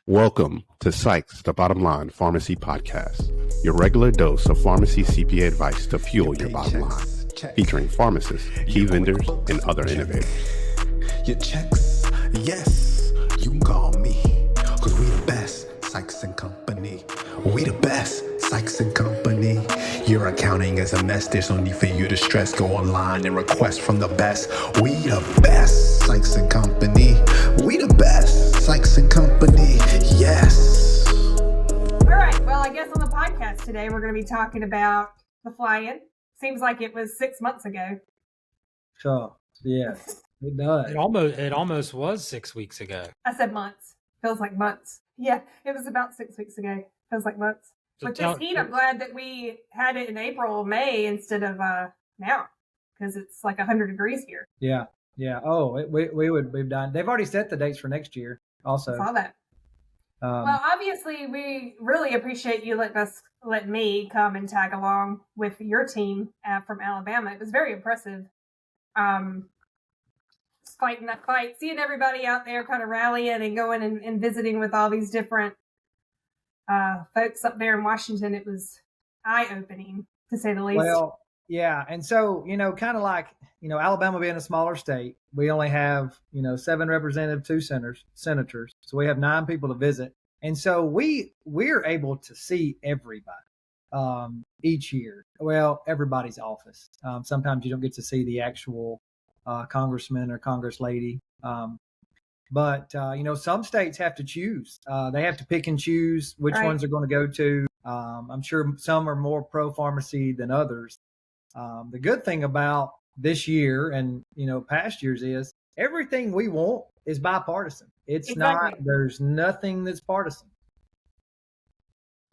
Welcome to Sykes, the Bottom Line Pharmacy Podcast, your regular dose of pharmacy CPA advice to fuel your bottom line, featuring pharmacists, key vendors, and other innovators. Your checks, yes, you can call me, because we the best, Sykes and Company. We the best, Sykes and Company. Your accounting is a mess, there's no need for you to stress. Go online and request from the best. We the best, Sykes and Company. We the best, Sykes and Company, yes. All right, well, I guess on the podcast today, we're going to be talking about the fly-in. Seems like it was 6 months ago. Sure, yes, it does. It almost was 6 weeks ago. I said months. Feels like months. Yeah, it was about 6 weeks ago. Feels like months. So With this heat, I'm glad that we had it in April or May instead of now, because it's like 100 degrees here. Yeah. Oh, we've done. They've already set the dates for next year. Also, I saw that. Well, obviously, we really appreciate you let me come and tag along with your team from Alabama. It was very impressive. Fighting that fight, seeing everybody out there kind of rallying and going and visiting with all these different folks up there in Washington. It was eye-opening, to say the least. Well, yeah, and so kind of like Alabama being a smaller state, we only have 7 representatives, 2 senators, so we have 9 people to visit, and so we're able to see everybody each year. Well, everybody's office. Sometimes you don't get to see the actual congressman or congress-lady. But some states have to choose. They have to pick and choose which ones they're going to go to. I'm sure some are more pro-pharmacy than others. The good thing about this year and past years is everything we want is bipartisan. It's Exactly. not. There's nothing that's partisan.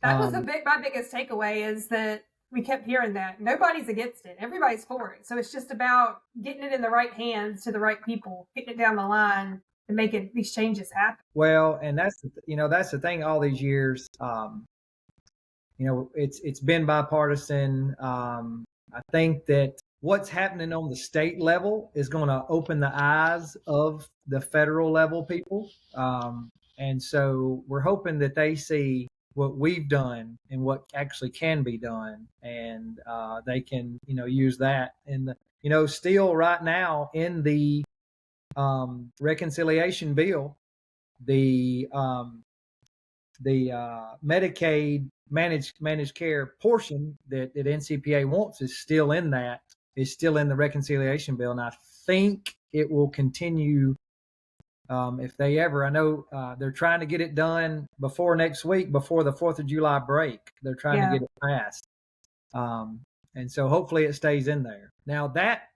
That was my biggest takeaway is that we kept hearing that. Nobody's against it. Everybody's for it. So it's just about getting it in the right hands to the right people, getting it down the line and making these changes happen. Well, and that's the thing. All these years, it's been bipartisan. I think that what's happening on the state level is going to open the eyes of the federal level people, and so we're hoping that they see what we've done and what actually can be done, and they can use that. And still right now in the reconciliation bill, the Medicaid managed care portion that NCPA wants is still in the reconciliation bill, and I think it will continue if they ever. I know they're trying to get it done before next week, before the 4th of July break. They're trying to get it passed, and so hopefully it stays in there. Now that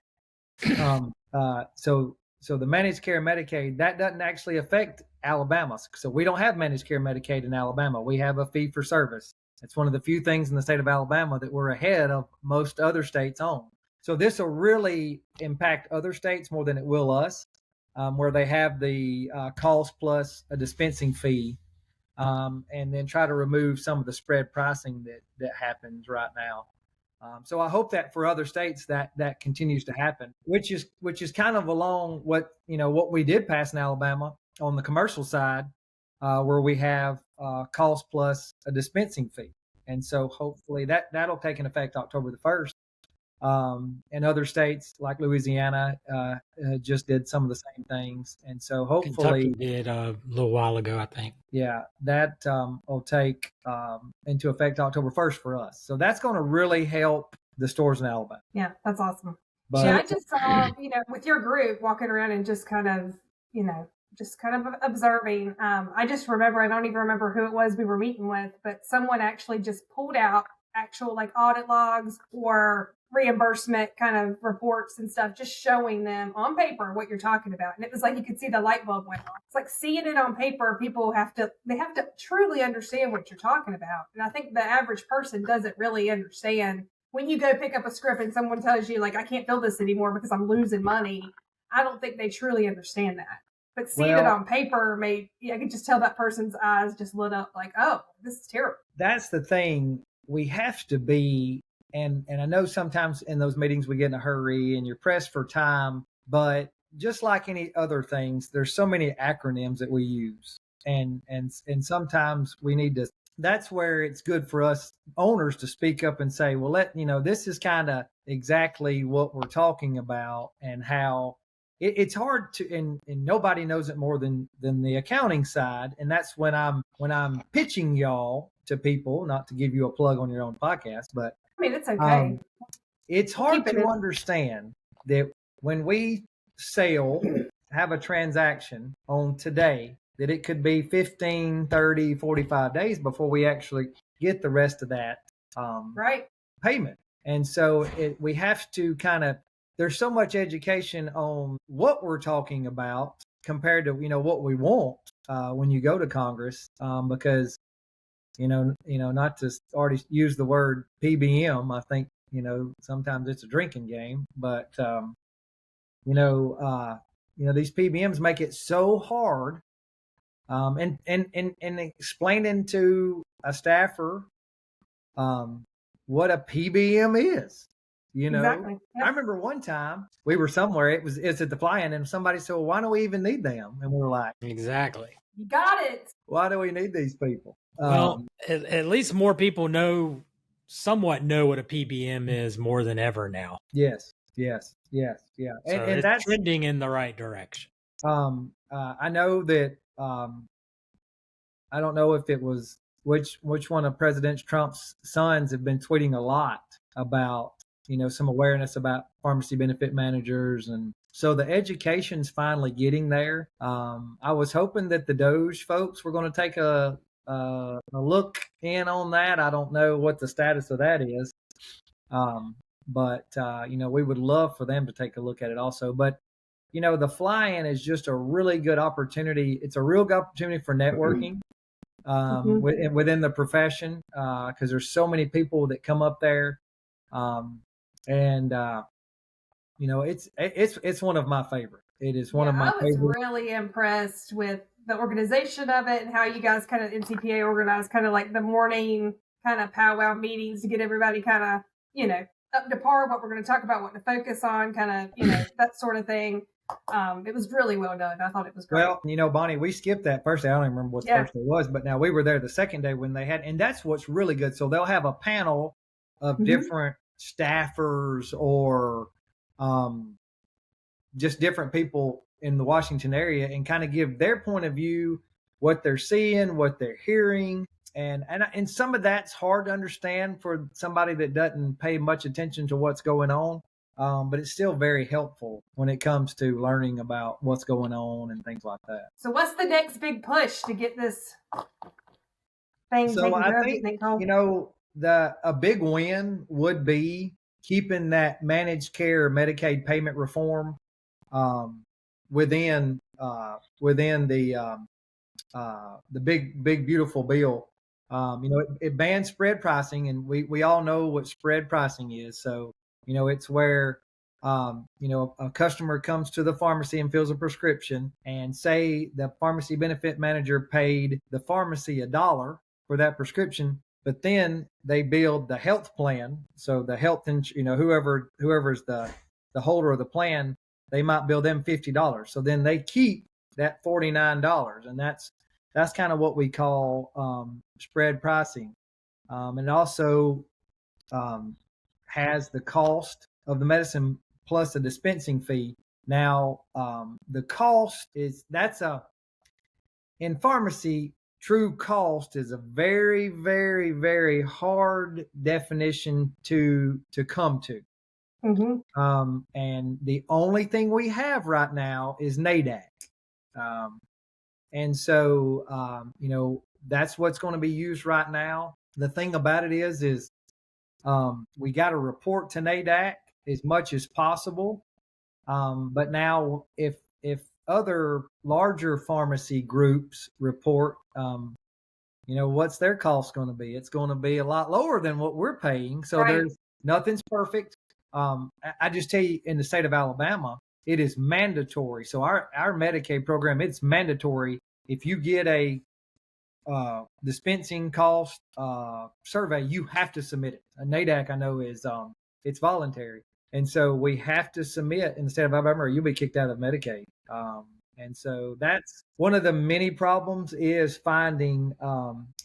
so the managed care Medicaid, that doesn't actually affect Alabama. So we don't have managed care Medicaid in Alabama. We have a fee for service. It's one of the few things in the state of Alabama that we're ahead of most other states on. So this will really impact other states more than it will us, where they have the cost plus a dispensing fee, and then try to remove some of the spread pricing that happens right now. So I hope that for other states that continues to happen, which is kind of along what we did pass in Alabama on the commercial side, where we have cost plus a dispensing fee, and so hopefully that'll take an effect October the 1st. And other states like Louisiana just did some of the same things, and so hopefully Kentucky did a little while ago, I think. Yeah, that will take into effect October 1st for us. So that's going to really help the stores in Alabama. Yeah, that's awesome. But I just saw, with your group walking around and just kind of observing. I just remember, I don't even remember who it was we were meeting with, but someone actually just pulled out actual like audit logs or reimbursement kind of reports and stuff, just showing them on paper what you're talking about. And it was like you could see the light bulb went on. It's like seeing it on paper. People have to truly understand what you're talking about. And I think the average person doesn't really understand. When you go pick up a script and someone tells you like, I can't fill this anymore because I'm losing money, I don't think they truly understand that. But seeing it on paper I could just tell that person's eyes just lit up like, oh, this is terrible. That's the thing. We have to be, and I know sometimes in those meetings we get in a hurry and you're pressed for time, but just like any other things, there's so many acronyms that we use. and sometimes we need to. That's where it's good for us owners to speak up and say, well, this is kind of exactly what we're talking about, and how it's hard to, and nobody knows it more than the accounting side. And that's when I'm pitching y'all to people, not to give you a plug on your own podcast, but I mean, it's okay. It's hard to understand that when we have a transaction on today, that it could be 15, 30, 45 days before we actually get the rest of that payment. And so we have to there's so much education on what we're talking about compared to, what we want when you go to Congress, because, not to already use the word PBM, I think, sometimes it's a drinking game, but, these PBMs make it so hard. And explaining to a staffer what a PBM is, Exactly. Yep. I remember one time we were somewhere, it's at the fly-in, and somebody said, well, why do we even need them? And we were like, exactly. You got it. Why do we need these people? Well, at least more people somewhat know what a PBM is more than ever now. Yes. Yeah. So And that's trending in the right direction. I know that, I don't know if it was which one of President Trump's sons have been tweeting a lot about, some awareness about pharmacy benefit managers. And so the education's finally getting there. I was hoping that the Doge folks were going to take a look in on that. I don't know what the status of that is. But we would love for them to take a look at it also. But, the fly-in is just a really good opportunity. It's a real good opportunity for networking within the profession, because there's so many people that come up there. It's one of my favorite. It is one of my favorite. I was really impressed with the organization of it and how you guys kind of NCPA organized kind of like the morning kind of powwow meetings to get everybody kind of, up to par, what we're going to talk about, what to focus on, kind of, that sort of thing. It was really well done. I thought it was great. Well, Bonnie, we skipped that first day. I don't even remember what the first day was, but now we were there the second day when they had, and that's what's really good. So they'll have a panel of different staffers or just different people in the Washington area, and kind of give their point of view, what they're seeing, what they're hearing. And some of that's hard to understand for somebody that doesn't pay much attention to what's going on. But it's still very helpful when it comes to learning about what's going on and things like that. So what's the next big push to get this thing taken care of? A big win would be keeping that managed care Medicaid payment reform within the big beautiful bill. It bans spread pricing, and we all know what spread pricing is. So, it's where, a customer comes to the pharmacy and fills a prescription, and say the pharmacy benefit manager paid the pharmacy $1 for that prescription, but then they billed the health plan. So the health, whoever's the holder of the plan, they might bill them $50. So then they keep that $49, and that's kind of what we call spread pricing. And it also has the cost of the medicine plus a dispensing fee. Now, the cost in pharmacy, true cost is a very, very, very hard definition to come to. And the only thing we have right now is NADAC. And so, that's what's going to be used right now. The thing about it is we got to report to NADAC as much as possible. But now if other larger pharmacy groups report, what's their cost going to be? It's going to be a lot lower than what we're paying. So nothing's perfect. I just tell you, in the state of Alabama, it is mandatory. So our Medicaid program, it's mandatory. If you get a dispensing cost survey, you have to submit it. A NADAC, I know, is it's voluntary, and so we have to submit in the state of Alabama, or you'll be kicked out of Medicaid. And so that's one of the many problems is finding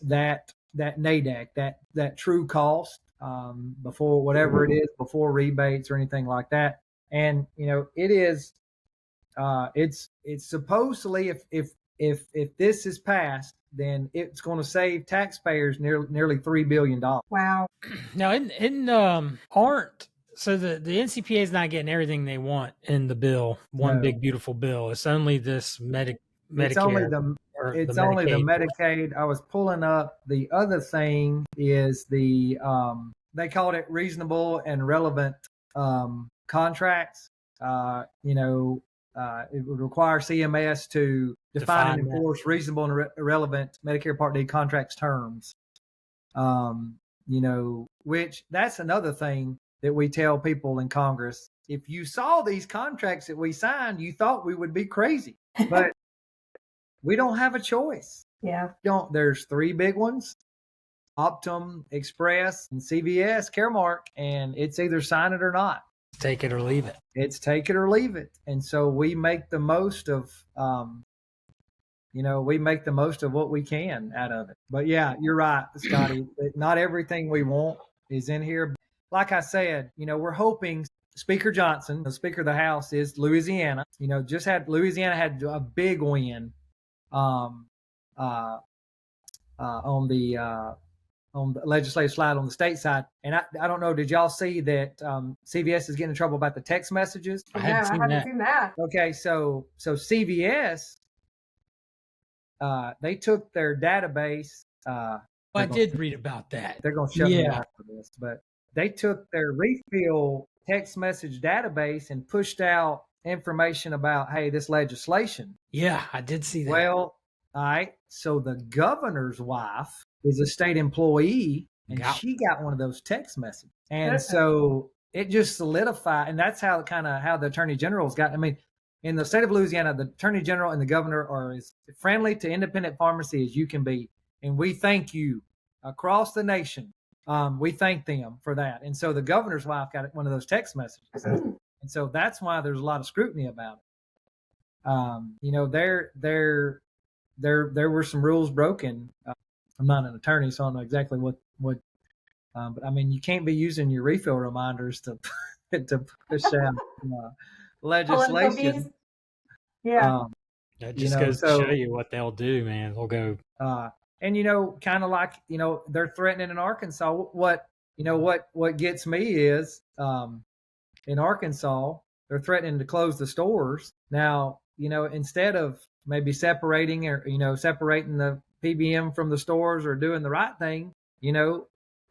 that NADAC, that true cost before whatever it is, before rebates or anything like that. And it is it's supposedly if this is passed, then it's going to save taxpayers nearly $3 billion. Wow. Now, aren't so the NCPA is not getting everything they want in the bill, one No. big beautiful bill. It's only this Medicare. It's only the Medicaid. I was pulling up. The other thing is they called it reasonable and relevant contracts. It would require CMS to define and enforce reasonable and relevant Medicare Part D contracts terms. Which that's another thing that we tell people in Congress. If you saw these contracts that we signed, you thought we would be crazy, but we don't have a choice. Yeah. There's three big ones: Optum, Express, and CVS, Caremark, and it's either sign it or not. Take it or leave it. It's take it or leave it. And so we make the most of what we can out of it. But yeah, you're right, Scotty. Not everything we want is in here. Like I said, we're hoping Speaker Johnson, the Speaker of the House, is Louisiana. Louisiana had a big win on the legislative slide on the state side. And I don't know, did y'all see that CVS is getting in trouble about the text messages? I haven't seen that. Okay, so CVS, they took their database. I did read about that. They're going to shut me down for this, but they took their refill text message database and pushed out information about, hey, this legislation. Yeah, I did see that. Well, all right. So the governor's wife is a state employee, and she got one of those text messages. And so it just solidified, and that's how the attorney general's got. I mean, in the state of Louisiana, the attorney general and the governor are as friendly to independent pharmacy as you can be. And we thank you across the nation. We thank them for that. And so the governor's wife got one of those text messages. And so that's why there's a lot of scrutiny about it. There were some rules broken. I'm not an attorney, so I don't know exactly what but I mean, you can't be using your refill reminders to push out legislation. Yeah. That just goes to show you what they'll do, man. They'll go. And kind of like they're threatening in Arkansas. What gets me is in Arkansas they're threatening to close the stores. Now instead of maybe separating the PBM from the stores or doing the right thing,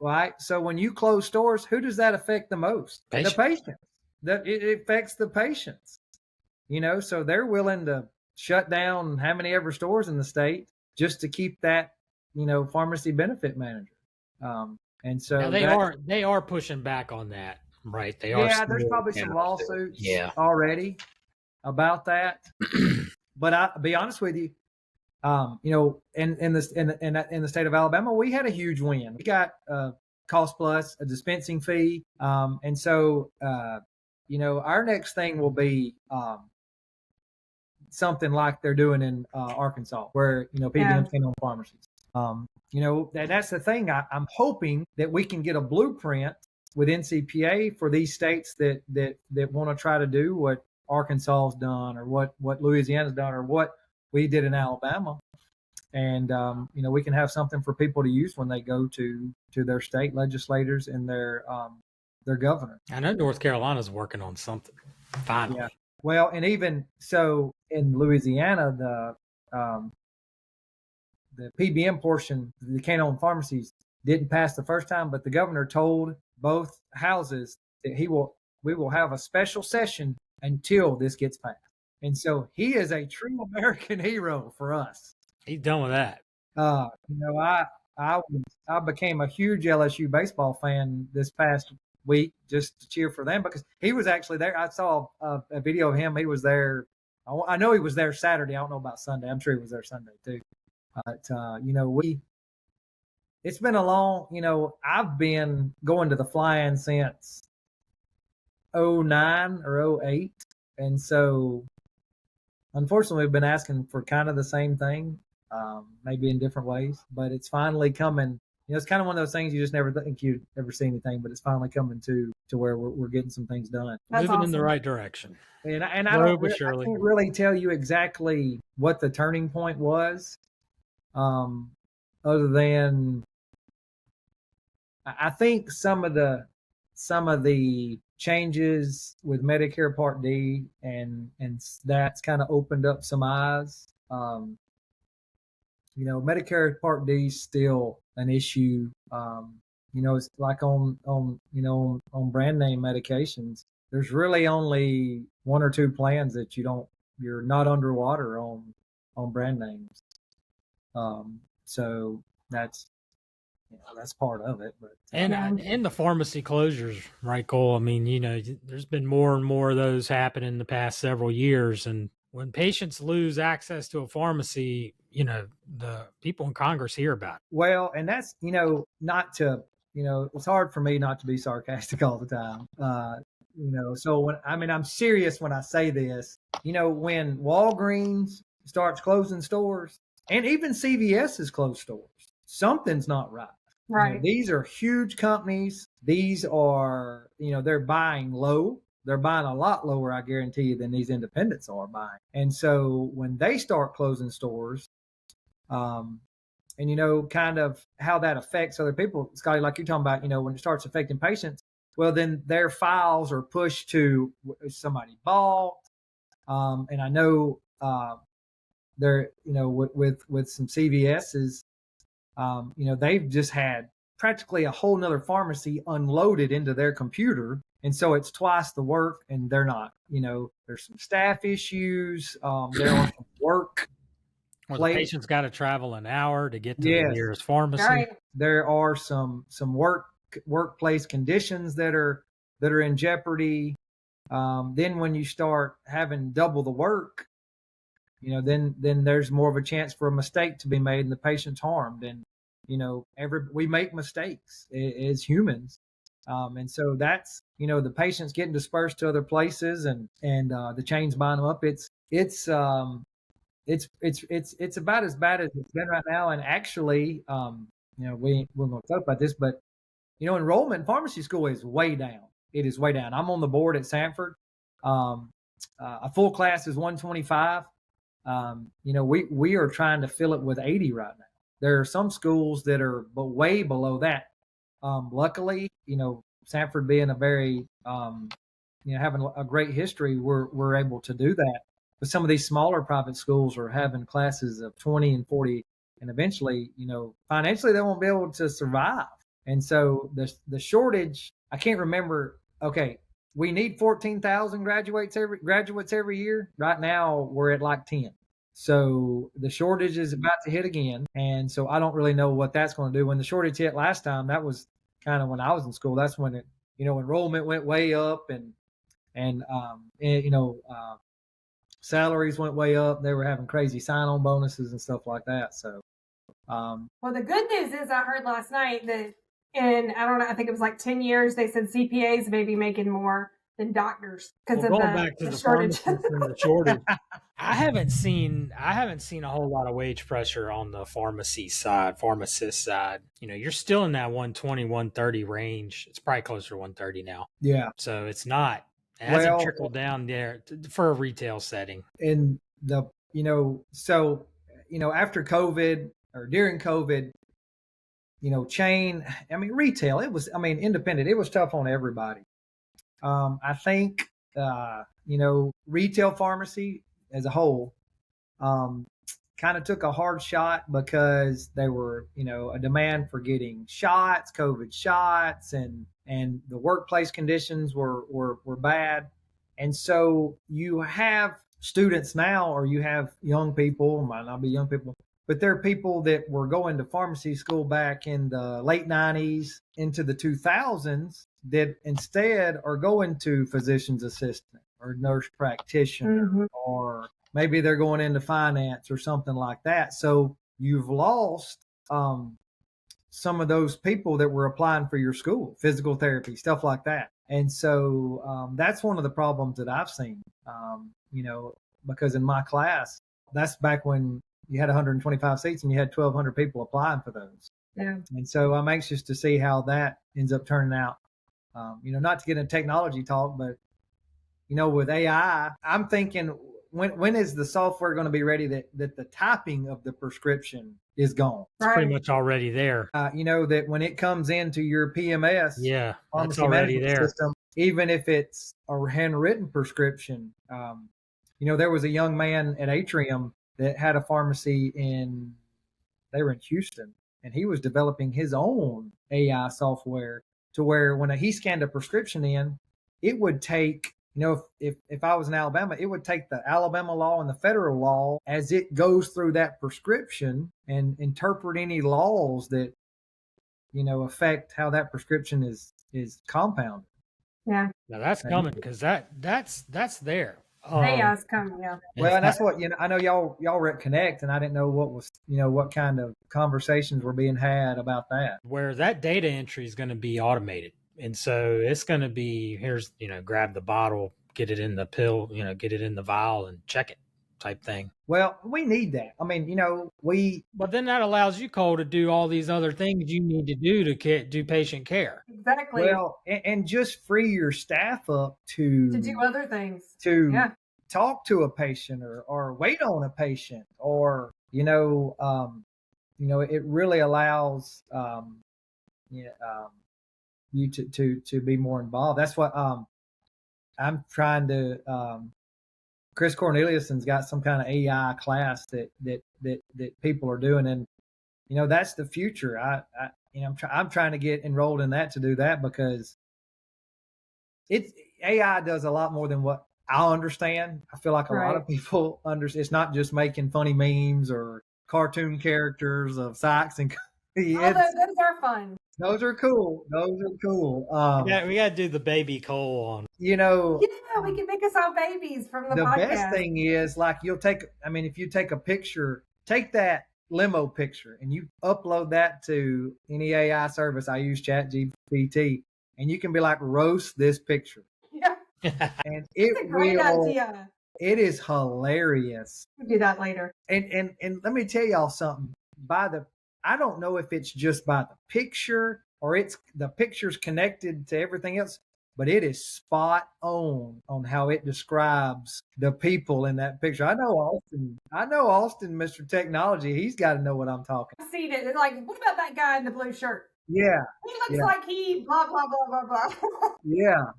right? So when you close stores, who does that affect the most? The patients. It affects the patients. So they're willing to shut down how many ever stores in the state just to keep that pharmacy benefit manager. And so now they are pushing back on that, right? They are. Yeah, there's probably some lawsuits already about that. But I'll be honest with you, in the state of Alabama, we had a huge win. We got cost plus a dispensing fee, and so our next thing will be something like they're doing in Arkansas, where PBMs came on pharmacies. That's the thing. I'm hoping that we can get a blueprint with NCPA for these states that want to try to do what Arkansas's done, or what Louisiana's done, or what we did in Alabama. And we can have something for people to use when they go to their state legislators and their governor. I know North Carolina's working on something. Finally. Yeah. Well, and even so in Louisiana, the PBM portion, the canine pharmacies, didn't pass the first time, but the governor told both houses that we will have a special session until this gets passed. And so he is a true American hero for us. He's done with that. I became a huge LSU baseball fan this past week just to cheer for them, because he was actually there. I saw a video of him. He was there. I know he was there Saturday. I don't know about Sunday. I'm sure he was there Sunday too. But it's been a long. I've been going to the fly-in since 2009 or 2008, and so unfortunately, we've been asking for kind of the same thing, maybe in different ways, but it's finally coming. It's kind of one of those things you just never think you'd ever see anything, but it's finally coming to where we're getting some things done. That's Moving in awesome. the right direction. And I Slow don't but I surely. can't really tell you exactly what the turning point was, other than I think some of the changes with Medicare Part D and that's kind of opened up some eyes. Medicare Part D is still an issue. It's like on brand name medications. There's really only one or two plans that you're not underwater on brand names. So that's part of it. But and the pharmacy closures, right, Cole? I mean, there's been more and more of those happen in the past several years, and when patients lose access to a pharmacy, the people in Congress hear about it. Well, and that's not to it's hard for me not to be sarcastic all the time. So I'm serious when I say this. When Walgreens starts closing stores, and even CVS has closed stores, something's not right. Right. These are huge companies. These are, they're buying low. They're buying a lot lower, I guarantee you, than these independents are buying. And so when they start closing stores, and kind of how that affects other people, Scotty, like you're talking about, when it starts affecting patients, well, then their files are pushed to somebody bought. And I know they're, with some CVS's, they've just had practically a whole nother pharmacy unloaded into their computer. And so it's twice the work, and they're not, there's some staff issues. There are some work. Well, the patient's got to travel an hour to get to the nearest pharmacy. Right. There are some workplace conditions that are in jeopardy. Then when you start having double the work, then there's more of a chance for a mistake to be made and the patient's harmed. And we make mistakes as humans, and so that's the patients getting dispersed to other places, and the chains buying them up. It's about as bad as it's been right now. And actually, we're going to talk about this, but enrollment in pharmacy school is way down. It is way down. I'm on the board at Sanford. A full class is 125. We are trying to fill it with 80 right now. There are some schools that are way below that. Luckily, Sanford being a very, having a great history, we're able to do that. But some of these smaller private schools are having classes of 20 and 40, and eventually, financially they won't be able to survive. And so the shortage, I can't remember. Okay, we need 14,000 graduates every year. Right now, we're at like 10. So the shortage is about to hit again. And so I don't really know what that's going to do. When the shortage hit last time, that was kind of when I was in school. That's when enrollment went way up, and salaries went way up. They were having crazy sign-on bonuses and stuff like that. So, well, the good news is I heard last night that in, I don't know, I think it was like 10 years, they said CPAs may be making more than doctors because of the shortage. And the shortage. I haven't seen a whole lot of wage pressure on the pharmacist side. You're still in that 120, 130 range. It's probably closer to 130 now. Yeah. So it hasn't trickled down there for a retail setting. And after COVID or during COVID, retail, independent, it was tough on everybody. I think, retail pharmacy as a whole, kind of took a hard shot because there were, a demand for getting shots, COVID shots, and the workplace conditions were bad. And so you have students now, or you have young people, might not be young people, but there are people that were going to pharmacy school back in the late 90s into the 2000s that instead are going to physician's assistant or nurse practitioner, or maybe they're going into finance or something like that. So you've lost some of those people that were applying for your school, physical therapy, stuff like that. And so that's one of the problems that I've seen. because in my class, that's back when you had 125 seats and you had 1,200 people applying for those. Yeah. And so I'm anxious to see how that ends up turning out. Not to get into technology talk, but with AI, I'm thinking, when is the software going to be ready that the typing of the prescription is gone? It's pretty much already there. That when it comes into your PMS, yeah, that's pharmacy already management there. system, even if it's a handwritten prescription, there was a young man at Atrium that had a pharmacy they were in Houston, and he was developing his own AI software to where when he scanned a prescription in, it would take, if I was in Alabama, it would take the Alabama law and the federal law as it goes through that prescription and interpret any laws that, affect how that prescription is compounded. Yeah. Now that's coming, because that's there. AI's coming, yeah. Well, and that's what, I know y'all were at Connect, and I didn't know what kind of conversations were being had about that. Where that data entry is going to be automated. And so it's going to be, here's, grab the bottle, get it in the pill, get it in the vial and check it type thing. Well, we need that. I mean, But then that allows you, Cole, to do all these other things you need to do to do patient care. Exactly. Well, and just free your staff up to do other things. To talk to a patient or wait on a patient, or, it really allows, you to be more involved. That's what I'm trying to. Chris Corneliuson's got some kind of AI class that people are doing, and that's the future. I'm trying to get enrolled in that to do that, because AI does a lot more than what I understand. I feel like a lot of people understand. It's not just making funny memes or cartoon characters of Sykes and. Although those are fun. Those are cool. We got to do the baby Cole on. Yeah, we can make us all babies from the podcast. The best thing is, like, if you take a picture, take that limo picture and you upload that to any AI service. I use ChatGPT, and you can be like, roast this picture. Yeah. And it's a great idea. It is hilarious. We'll do that later. And let me tell y'all something. I don't know if it's just by the picture or it's the picture's connected to everything else, but it is spot on how it describes the people in that picture. I know Austin, Mr. Technology. He's got to know what I'm talking. I've seen it. It's like, what about that guy in the blue shirt? Yeah. He looks like he blah, blah, blah, blah, blah. Yeah.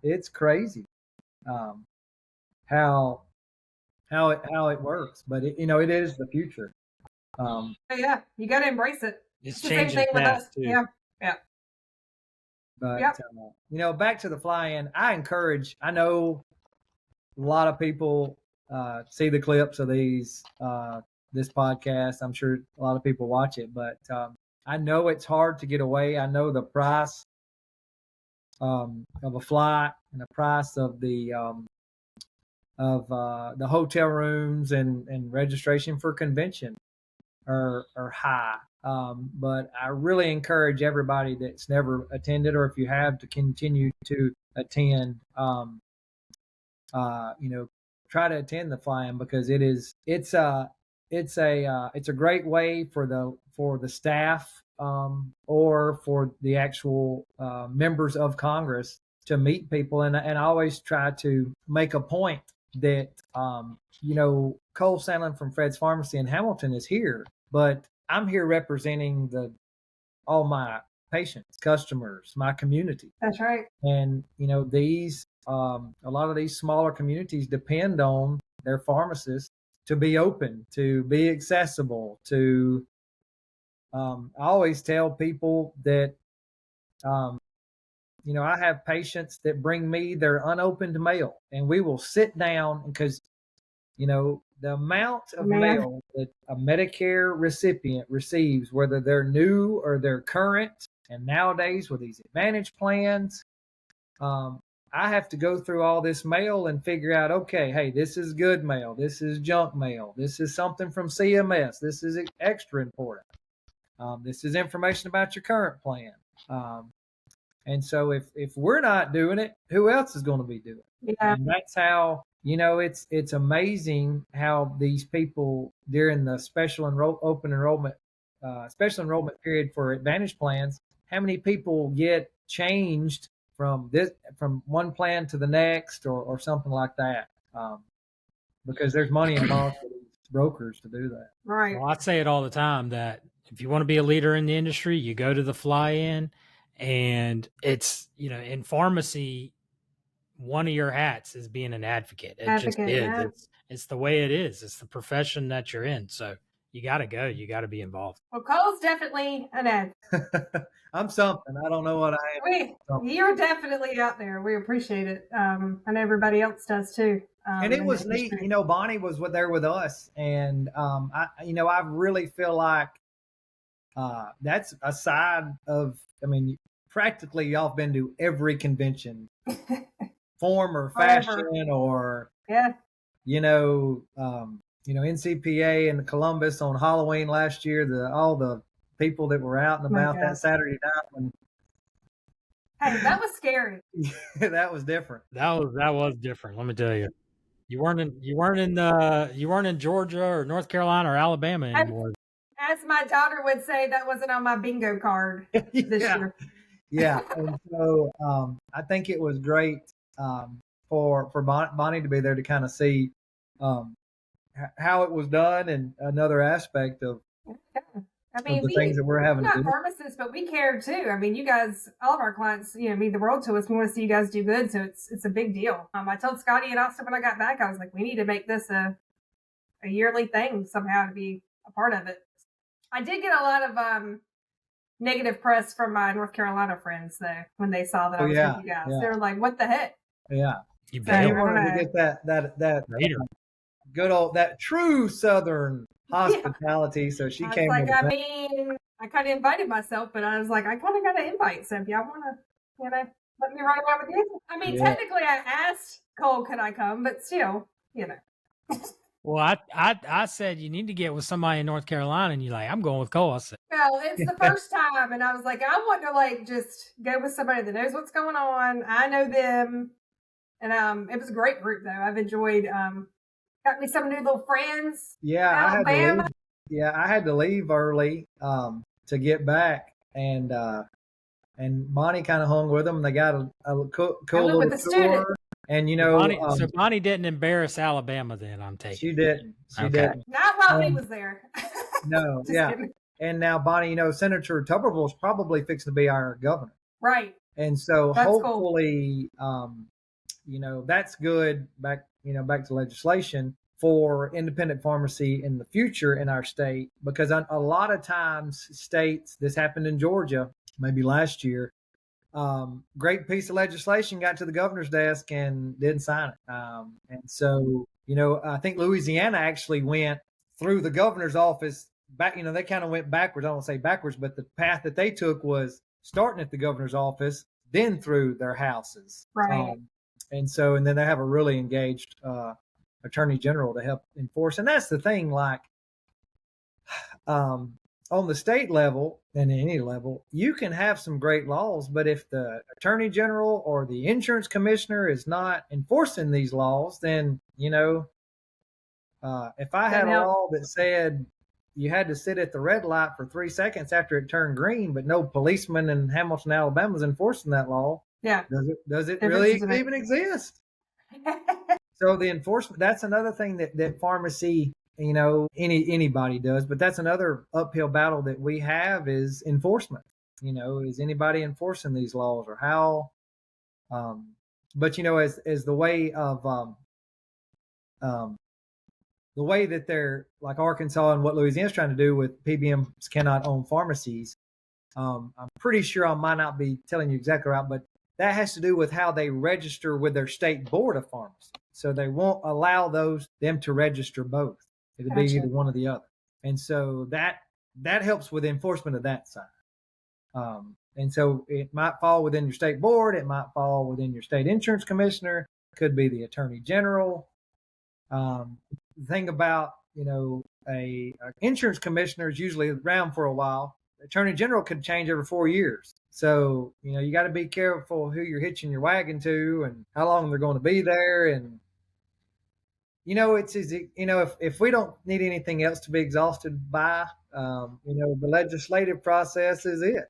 It's crazy. How it works, but it is the future. Yeah, you got to embrace it. It's the same thing with us. Too. Yeah. But back to the fly-in, I know a lot of people see the clips of this podcast. I'm sure a lot of people watch it, but I know it's hard to get away. I know the price of a flight and the price of the hotel rooms and registration for convention are high. But I really encourage everybody that's never attended, or if you have, to continue to attend. Try to attend the fly-in, because it's a great way for the staff or for the actual members of Congress to meet people. And I always try to make a point that Cole Sandlin from Fred's Pharmacy in Hamilton is here, but I'm here representing all my patients, customers, my community. That's right. And these a lot of these smaller communities depend on their pharmacists to be open, to be accessible. I always tell people that I have patients that bring me their unopened mail, and we will sit down, because the amount of mail that a Medicare recipient receives, whether they're new or they're current, and nowadays with these Advantage plans, I have to go through all this mail and figure out, okay, hey, this is good mail, this is junk mail, this is something from CMS, this is extra important, this is information about your current plan. And so if we're not doing it, who else is going to be doing it? Yeah. And that's how it's amazing how these people during the special enrollment period for Advantage plans, how many people get changed from one plan to the next or something like that, because there's money involved for these brokers to do that. Right. Well, I say it all the time that if you want to be a leader in the industry, you go to the fly-in, and it's, in pharmacy, one of your hats is being an advocate. It just is. Yeah. It's the way it is. It's the profession that you're in. So you got to go. You got to be involved. Well, Cole's definitely an ad. I'm something. I don't know what I am. You're definitely out there. We appreciate it. And everybody else does too. And it was neat. Bonnie was there with us. And, I really feel like that's a side of, practically y'all have been to every convention, form or fashion, or, NCPA in Columbus on Halloween last year, all the people that were out and about that Saturday night. Hey, that was scary. That was different. That was different. Let me tell you. You weren't in Georgia or North Carolina or Alabama anymore. As my daughter would say, that wasn't on my bingo card this year. Yeah. And so I think it was great for Bonnie to be there to kind of see how it was done, and another aspect of the things that we're having to do. We're not pharmacists, but we care too. You guys, all of our clients, mean the world to us. We want to see you guys do good, so it's a big deal. I told Scotty and Austin when I got back, I was like, we need to make this a yearly thing somehow to be a part of it. I did get a lot of negative press from my North Carolina friends though when they saw that I was with you guys. They were like, "What the heck?" Yeah, you wanted to get that good old, that true Southern hospitality. So she came. I kind of invited myself, but I was like, I kind of got to invite. So if y'all want to, let me run around with you. Technically, I asked Cole, "Can I come?" But still, Well, I said you need to get with somebody in North Carolina, and you're like, I'm going with Cole. I said, well, it's the first time, and I was like, I want to just go with somebody that knows what's going on. I know them, and it was a great group though. I've enjoyed. Got me some new little friends. Yeah, I had to leave early to get back, and Bonnie kind of hung with them. They got a cool little tour. Student. And so Bonnie didn't embarrass Alabama. Then I'm taking. She didn't. She didn't. Not while he was there. No. Yeah. Kidding. And now Bonnie, Senator Tuberville's probably fixing to be our governor. Right. And so that's hopefully, cool. That's good. Back to legislation for independent pharmacy in the future in our state, because a lot of times states, this happened in Georgia, maybe last year. Great piece of legislation got to the governor's desk and didn't sign it. And so, I think Louisiana actually went through the governor's office back, they kind of went backwards. I don't want to say backwards, but the path that they took was starting at the governor's office, then through their houses. Right. And then they have a really engaged attorney general to help enforce. And that's the thing, on the state level and any level, you can have some great laws, but if the attorney general or the insurance commissioner is not enforcing these laws, then, if I had a law that said you had to sit at the red light for 3 seconds after it turned green, but no policeman in Hamilton, Alabama is enforcing that law. Yeah. Does it really even exist? So the enforcement, that's another thing that pharmacy, anybody does, but that's another uphill battle that we have is enforcement. Is anybody enforcing these laws, or how? But as the way of the way that they're like Arkansas and what Louisiana's trying to do with PBMs cannot own pharmacies. I'm pretty sure I might not be telling you exactly right, but that has to do with how they register with their state board of pharmacy. So they won't allow them to register both. It'll be either one or the other. And so that helps with enforcement of that side. And so it might fall within your state board. It might fall within your state insurance commissioner. Could be the attorney general. The thing about, a insurance commissioner is usually around for a while. The attorney general could change every 4 years. So, you got to be careful who you're hitching your wagon to and how long they're going to be there. And if we don't need anything else to be exhausted by, the legislative process is it.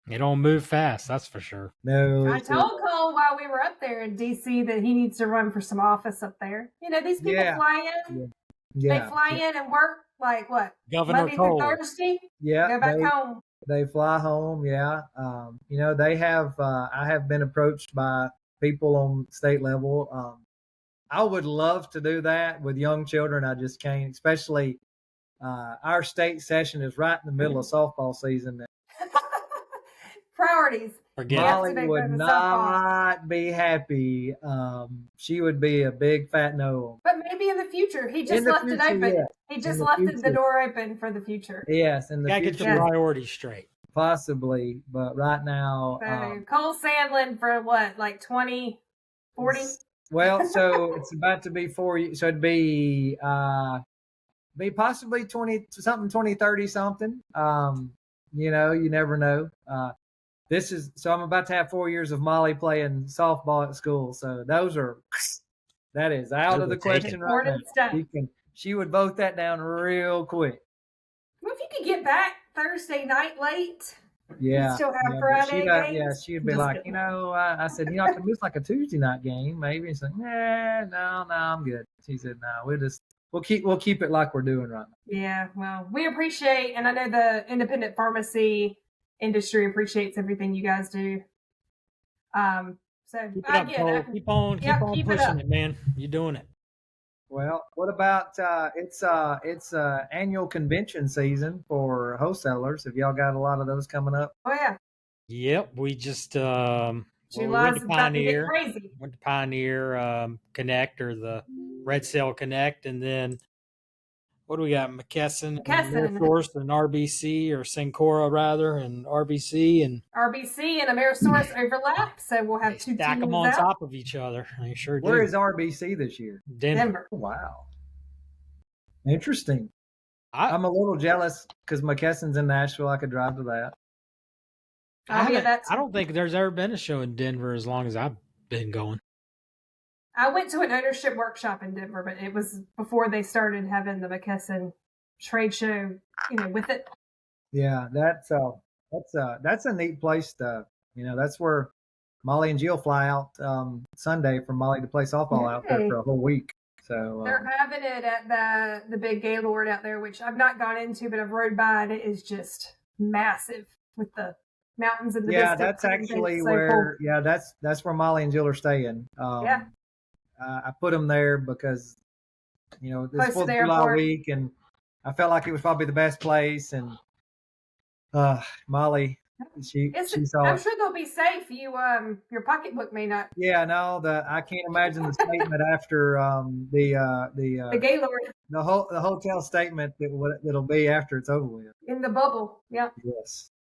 It don't move fast, that's for sure. No, I told Cole while we were up there in DC that he needs to run for some office up there. These people fly in. Yeah. They fly in and work like what? Governor Monday Cole. through Thursday. Yeah. Go back home. They fly home. Yeah. They have. I have been approached by people on state level. I would love to do that with young children. I just can't. Especially our state session is right in the middle of softball season. Priorities. Molly would not be happy. She would be a big fat no. But maybe in the future. He just left it open. Yeah. He just left the door open for the future. Yes, in the future. Gotta get your priorities straight. Possibly, but right now. So Cole Sandlin for what, like 20, 40? Well, so it's about to be 4 years. So it'd be possibly 20 something, 20, 30 something. You never know. So I'm about to have 4 years of Molly playing softball at school. So that is out of the question right now. She would vote that down real quick. Well, if you could get back Thursday night late, yeah, still have Friday games. Yeah, she'd be like, I said, I could miss like a Tuesday night game, maybe. She's like, no, I'm good. She said, no, we'll keep it like we're doing right now. Yeah, well, we appreciate, and I know the independent pharmacy industry appreciates everything you guys do. So keep on pushing it, man. You're doing it. Well, what about it's annual convention season for wholesalers? Have y'all got a lot of those coming up? Oh yeah. Yep, we just July's about to get crazy. Went to Pioneer Connect, or the Red Cell Connect, and then what do we got? McKesson, Amerisource, and RBC, or Cencora rather, and RBC and Amerisource overlap, so we'll have two stack teams them on out. top of each other. They sure do. Where is RBC this year? Denver. Wow, interesting. I'm a little jealous because McKesson's in Nashville. I could drive to that. I don't think there's ever been a show in Denver as long as I've been going. I went to an ownership workshop in Denver, but it was before they started having the McKesson trade show, with it. Yeah, that's a neat place to, that's where Molly and Jill fly out Sunday for Molly to play softball out there for a whole week. So they're having it at the big Gaylord out there, which I've not gone into, but I've rode by, and it is just massive with the mountains in the distance. That's actually where that's where Molly and Jill are staying. I put them there because this 4th of July week, and I felt like it was probably the best place. And Molly, she saw. I'm sure they'll be safe. Your pocketbook may not. Yeah, no, I can't imagine the statement after the Gaylord. The hotel statement that'll be after it's over with. In the bubble, yeah. Yes.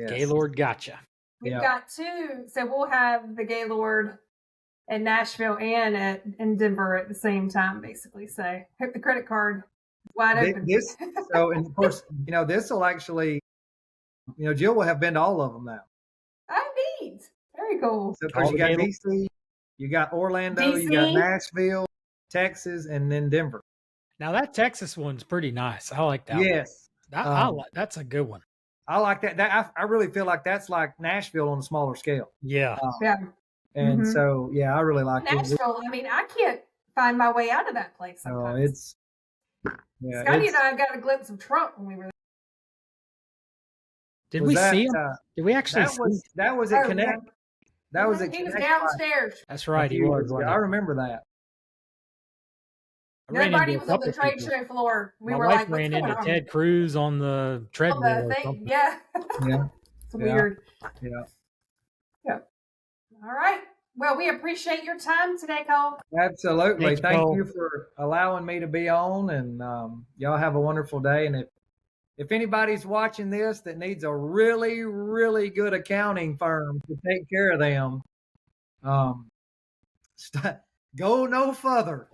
Gaylord gotcha. We've got two, so we'll have the Gaylord in Nashville and in Denver at the same time, basically. So hope the credit card is wide open. And of course, this will actually, Jill will have been to all of them now. Oh, neat. Very cool. So of course you got DC, you got Orlando, you got Nashville, Texas, and then Denver. Now that Texas one's pretty nice. I like that. Yes. That's a good one. I like that. I really feel like that's like Nashville on a smaller scale. Yeah. And so, I really like Nashville. I can't find my way out of that place sometimes. Scotty and I got a glimpse of Trump when we were there. Did we see him? Did we actually see him? That was at Connect. That was at He was Connect. downstairs. That's right. He was. I remember that. Nobody was on the trade show floor. We were like, ran into Ted Cruz on the treadmill. Yeah. Yeah. It's weird. Yeah. All right. Well, we appreciate your time today, Cole. Absolutely. Thank you for allowing me to be on, and y'all have a wonderful day. And if anybody's watching this that needs a really, really good accounting firm to take care of them, go no further.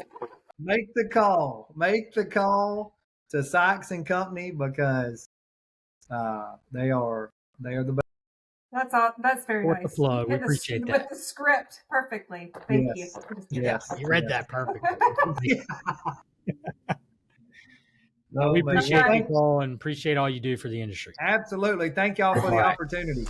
Make the call. Make the call to Sykes and Company because they are the best. That's all. That's very Support the nice. flow. We And appreciate with that. the script perfectly. Thank Yes. you. Yes. You read that perfectly. No, We man. appreciate Okay. you all and appreciate all you do for the industry. Absolutely. Thank y'all for the opportunity.